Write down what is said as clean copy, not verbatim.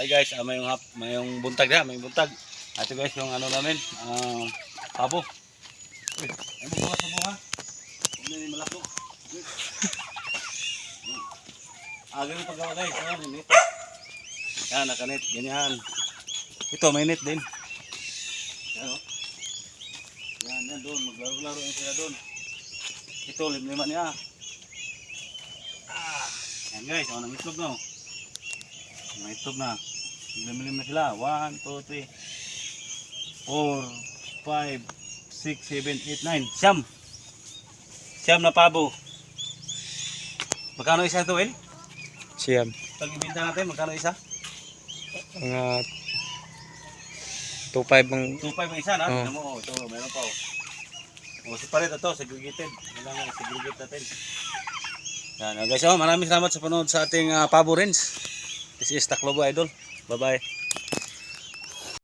Hi guys, mayong buntag na, may buntag. Ito guys yung ano namin, pabo. Ay mo bukas mo ha. Hindi ni malako. Ganun paggawa guys, net. Yan, nakanet, ganyan. Ito may net din. Yan o. Yan doon, maglaro-laro yung sila doon. Ito, limliman niya. Yan guys, nang itlog na. May itlog na. Limlim na sila. 1, 2, 3, 4, 5, 6, 7, 8, 9. Siyam na pabo. Magkano isa ito, Will? Siyam. Pag ibinta natin, magkano isa? Mga 2.5 ang 2.5 ang isa na. Oo. Tignan mo, ito, meron pa. Separate ito, segregated. Kailangan segregate natin. Yan, guys, maraming salamat sa panood sa ating pabo rinse. This is Taclobo Idol. Bye-bye.